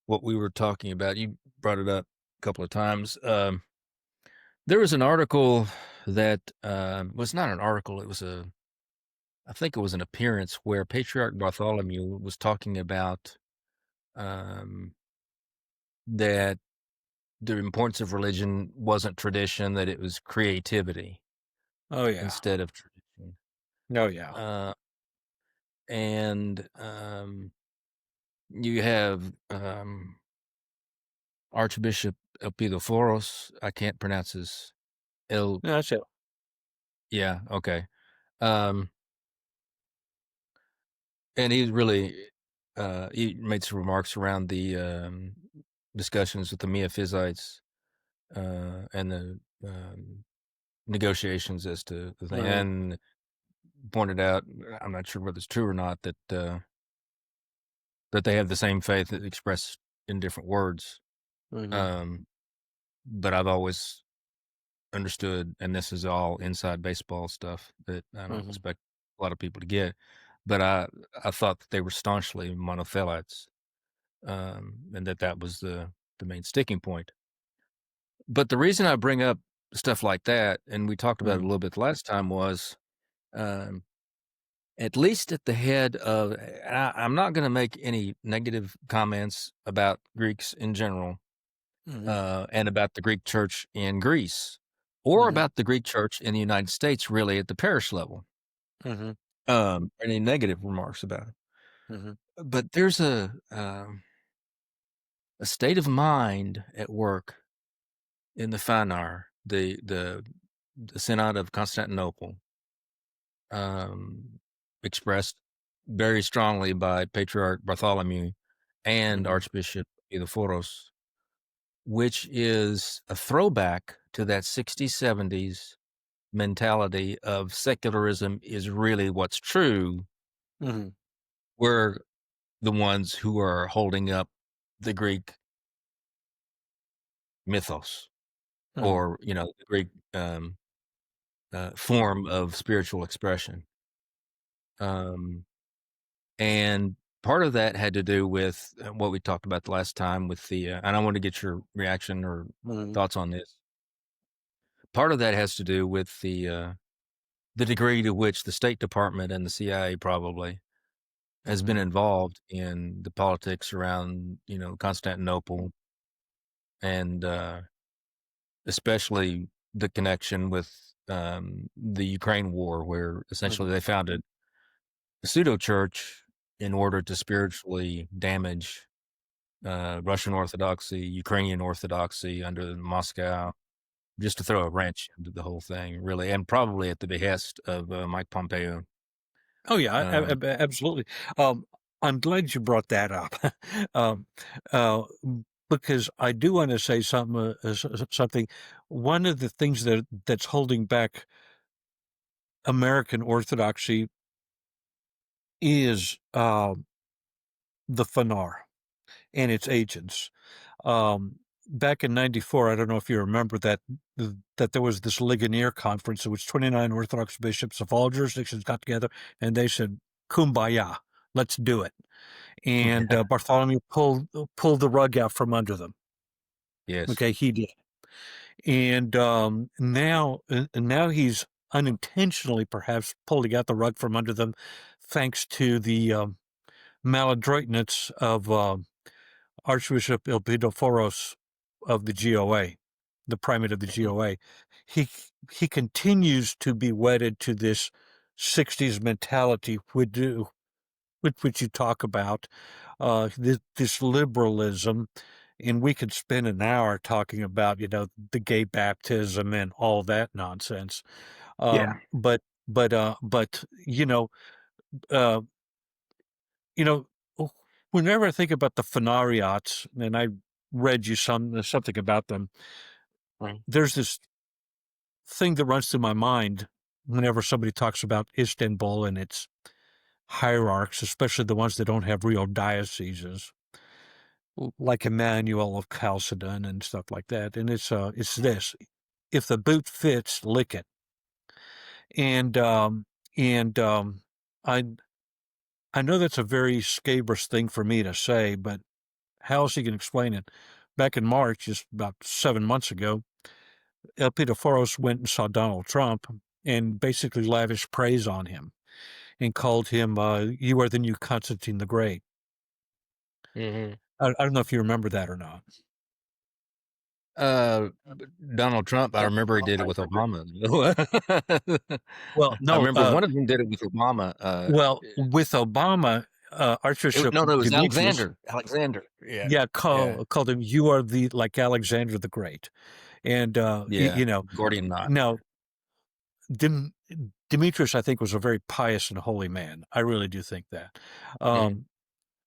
what we were talking about. You brought it up a couple of times. There was an article that, was not an article, it was I think it was an appearance where Patriarch Bartholomew was talking about, um, that the importance of religion wasn't tradition, that it was creativity Oh yeah. instead of tradition. Oh yeah. Uh, and, you have, Archbishop Elpidoforos. I can't pronounce his El Yeah, that's it. yeah, okay. Um, and he made some remarks around the, discussions with the Miaphysites, and the, negotiations as to the thing, Uh-huh. and pointed out, I'm not sure whether it's true or not, that they have the same faith expressed in different words. Mhm. Um, but I've always understood, and this is all inside baseball stuff that I don't Mhm. expect a lot of people to get, but I thought that they were staunchly monothelites, and that was the main sticking point. But the reason I bring up stuff like that, and we talked about it a Mhm. little bit last time, was, um, at least at the head of and I'm not gonna make any negative comments about Greeks in general, Mhm. and about the Greek church in Greece, or Mhm. about the Greek church in the United States, really, at the parish level, Mhm. any negative remarks about it. Mhm. But there's a state of mind at work in the Phanar, the Synod of Constantinople, um, expressed very strongly by Patriarch Bartholomew and Mhm. Archbishop Euthyphoros, which is a throwback to that 60s, 70s mentality of secularism is really what's true. Mhm. We're the ones who are holding up the Greek mythos Mhm. or, the Greek, form of spiritual expression. Um, and part of that had to do with what we talked about the last time with and I want to get your reaction or Mhm. thoughts on this. Part of that has to do with the degree to which the State Department and the CIA probably has been Mhm. involved in the politics around, Constantinople and, especially the connection with, the Ukraine war, where essentially Mhm. they founded a pseudo church in order to spiritually damage, Russian Orthodoxy, Ukrainian Orthodoxy under Moscow, just to throw a wrench into the whole thing, really, and probably at the behest of, Mike Pompeo. Oh yeah, Um, absolutely. Um, I'm glad you brought that up. um, because I do want to say something. One of the things that's holding back American Orthodoxy is the Fanar and its agents. Back in '94, I don't know if you remember that there was this Ligonier conference in which 29 Orthodox bishops of all jurisdictions got together and they said, "Kumbaya, let's do it." And Bartholomew pulled the rug out from under them. yes. Okay, he did, and now he's unintentionally perhaps pulling out the rug from under them, thanks to the maladroitness of Archbishop Elpidoforos. the GOA, the primate of the Mhm. GOA. He he continues to be wedded to this '60s mentality, which you talk about, this liberalism, and we could spend an hour talking about, the gay baptism and all that nonsense. Yeah. But uh, you know, whenever I think about the Phanariots, and I read you something about them, Mhm. there's this thing that runs through my mind whenever somebody talks about Istanbul and its hierarchs, especially the ones that don't have real dioceses, like Emmanuel of Chalcedon and stuff like that. And it's this: if the boot fits, lick it. And and I I know that's a very scabrous thing for me to say, but how else you can explain it? Back in March, just about 7 months ago, Elpidophoros went and saw Donald Trump and basically lavished praise on him and called him, "You are the new Constantine the Great." Mhm. I don't know if you remember that or not. But Donald Trump, I remember he did it with Obama. Well, I no, remember one of them did it with Obama. with Obama, It, Archbishop no, no, it was Demetrius, Alexander. Alexander. Yeah, yeah, yeah, called him, "You are the like Alexander the Great," and yeah. Gordian knot. now Dem- Demetrius, I think, was a very pious and holy man. I really do think that. Mhm. Um,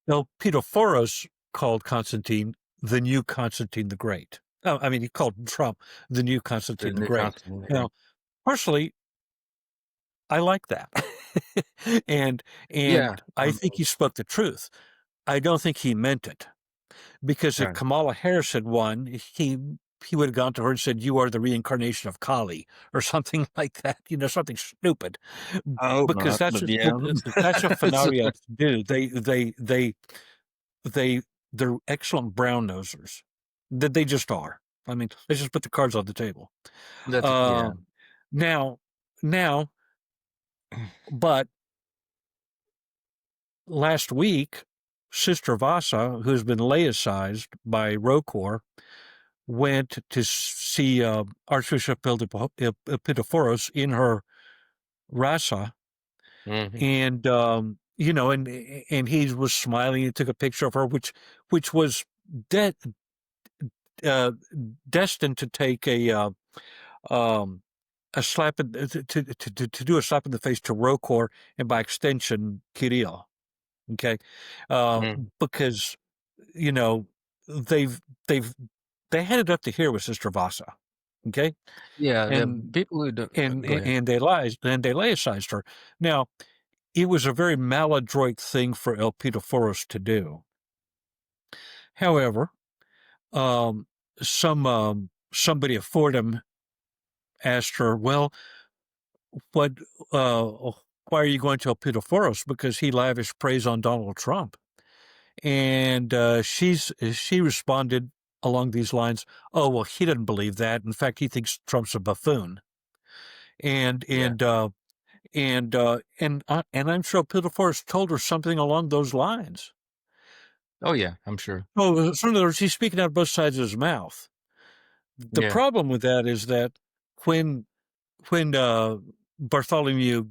Elpidophoros called Constantine the new Constantine the Great. Oh, I mean, he called Trump the new The Constantine the new Great. Constantine. Now, personally, I like that, and Yeah. I think he spoke the truth. I don't think he meant it, because if Right. Kamala Harris had won, he would have gone to her and said, "You are the reincarnation of Kali," or something like that. Something stupid, I hope because not, but yeah. that's what Phanarians do. They they're excellent brown nosers. That they just are. I mean, let's just put the cards on the table. That's yeah. Um, now, now, but last week, Sister Vasa, who's been laicized by Rocor, went to see Archbishop Epiphoros in her rasa, Mhm. and and he was smiling and took a picture of her, which was de- uh, destined to take um, a slap to do a slap in the face to Rocor, and by extension Kirill. Okay, Mhm. because you know they've they've they had it up to here with Sister Vasa. Okay, Yeah, the and people who don't go ahead. and they laicized her. Now, it was a very maladroit thing for Elpidophoros to do. However, um, somebody at Fordham asked her, "Well, what? Why are you going to Elpidophoros? Because he lavished praise on Donald Trump." And she responded along these lines, "Oh, well, he doesn't believe that. In fact, he thinks Trump's a buffoon." And Yeah. and uh, and I'm sure Pidilforce told her something along those lines. Oh, yeah, I'm sure. Oh, so in other words, he's speaking out of both sides of his mouth. The Yeah. problem with that is that when when Bartholomew,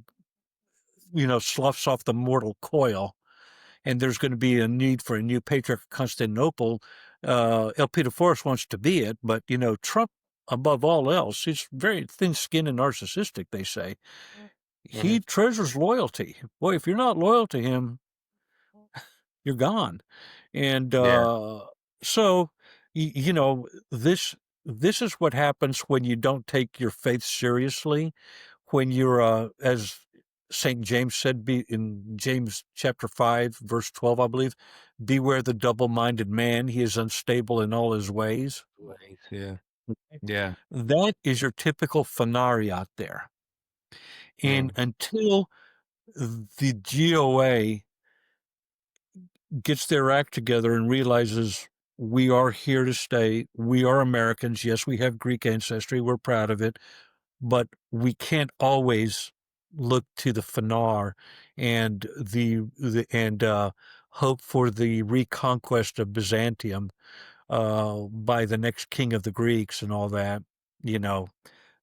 sloughs off the mortal coil, and there's going to be a need for a new Patriarch of Constantinople, Elpidophoros wants to be it, but Trump, above all else, he's very thin-skinned and narcissistic. They say he Mhm. treasures loyalty. Boy, if you're not loyal to him, you're gone. And Yeah. so, this is what happens when you don't take your faith seriously. When you're, as Saint James said, be in James chapter 5, verse 12, I believe, beware the double-minded man; he is unstable in all his ways. Ways, yeah. Okay? Yeah. That is your typical fanari out there. And Mm. until the GOA gets their act together and realizes we are here to stay. We are Americans. Yes, we have Greek ancestry. We're proud of it, but we can't always look to the Fanar and hope for the reconquest of Byzantium. by the next king of the Greeks and all that, you know,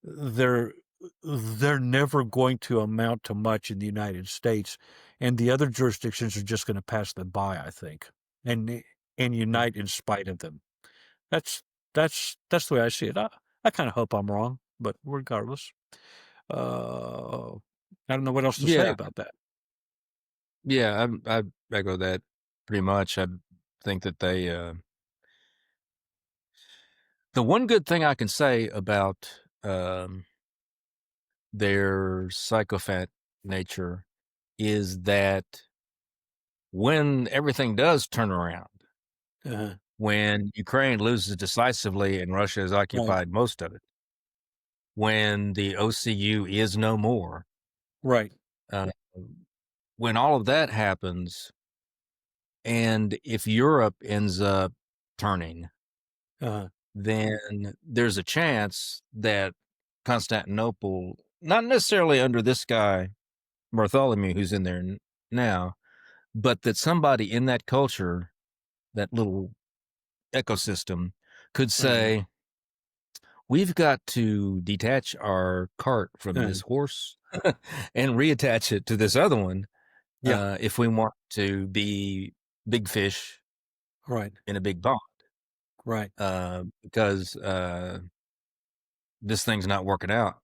they're they're never going to amount to much in the United States, and the other jurisdictions are just going to pass them by, I think, and and Yeah. unite in spite of them. That's that's the way I see it. I kind of hope I'm wrong, but regardless, uh, I don't know what else to say Yeah. about that. Yeah. I echo that pretty much. I think that the one good thing I can say about their psychopath nature is that when everything does turn around, Uh, when Ukraine loses decisively and Russia has right, occupied most of it, when the OCU is no more, right, uh, when all of that happens, and if Europe ends up turning, uh, then there's a chance that Constantinople, not necessarily under this guy, Bartholomew, who's in there now, but that somebody in that culture, that little ecosystem, could uh, say, we've got to detach our cart from uh, this horse and reattach it to this other one yeah, if we want to be big fish right, in a big pond. right, Because this thing's not working out,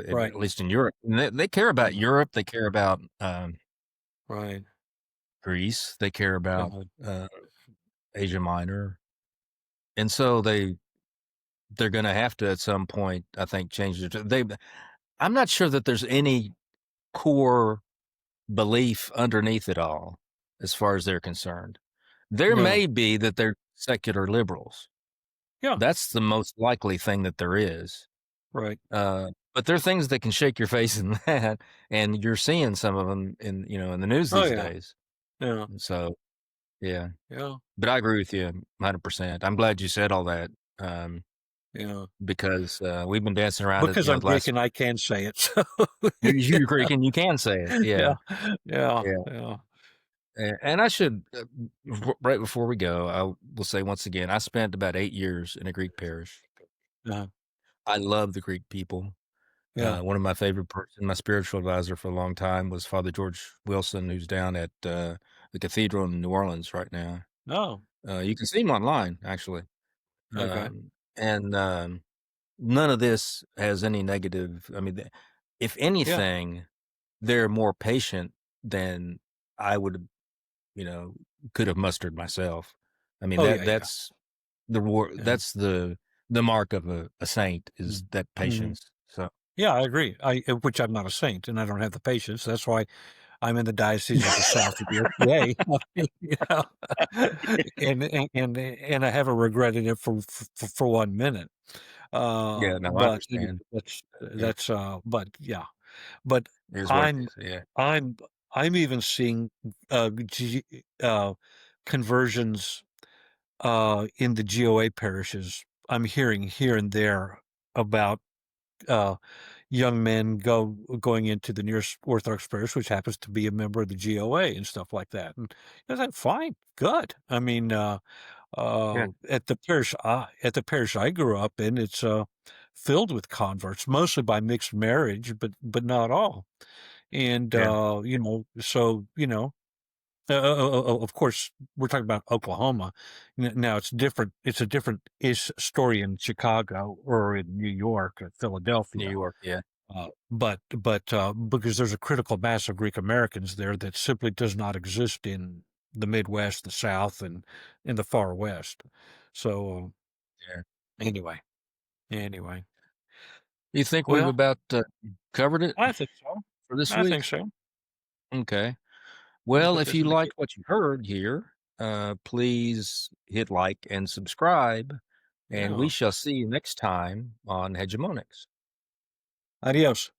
right, at least in Europe. And they care about uh, Europe. They care about right, Greece. They care about uh, uh, Asia Minor. And so they're going to have to at some point, I think, change it. I'm not sure that there's any core belief underneath it all, as far as they're concerned. There no, may be that they're secular liberals. yeah, That's the most likely thing that there is. right, But there are things that can shake your face in that, and you're seeing some of them in the news oh these yeah, days. yeah, And so, yeah, yeah, but I agree with you 100%. I'm glad you said all that, um, yeah. because we've been dancing around it, Because I'm the Greek last. and I can say it, so You're Greek and you can say it, yeah, yeah, yeah, yeah. yeah, And I should, right before we go, I will say once again, I spent about 8 years in a Greek parish. uh, I love the Greek people. yeah. One of my favorite person, my spiritual advisor for a long time was Father George Wilson, who's down at the cathedral in New Orleans right now. Oh, You can see him online, actually. okay. And none of this has any negative. I mean, if Yeah. anything, they're more patient than I would, you know, could have mustered myself. I mean, Oh, yeah, yeah, that's the reward. yeah. The mark of a saint is Mm, that mhm. patience. So Yeah, I agree. Which I'm not a saint, and I don't have the patience. That's why I'm in the diocese of the South of the OPA, you know, and I haven't regretted it for 1 minute. yeah, no, I But anyway, understand. Yeah, but yeah. But it is what it I'm is. Yeah, I'm I'm even seeing, conversions, in the GOA parishes. I'm hearing here and there about, uh, young men going into the nearest Orthodox parish, which happens to be a member of the GOA and stuff like that, and I thought, "Fine, good." I mean, yeah, at the parish I grew up in, it's, filled with converts, mostly by mixed marriage, but not all. And, yeah. so, of course, we're talking about Oklahoma. Now it's different. It's a different is story in Chicago or in New York or New Philadelphia. York. Yeah, But because there's a critical mass of Greek Americans there that simply does not exist in the Midwest, the South, and in the far West. So yeah. anyway, anyway, You think we've well, about covered it I think so. for this I think week? so. Okay. We'll Well, put if this you in the liked queue. what you heard here, please hit like and subscribe, and we Yeah. shall see you next time on Hegemonix. Adios.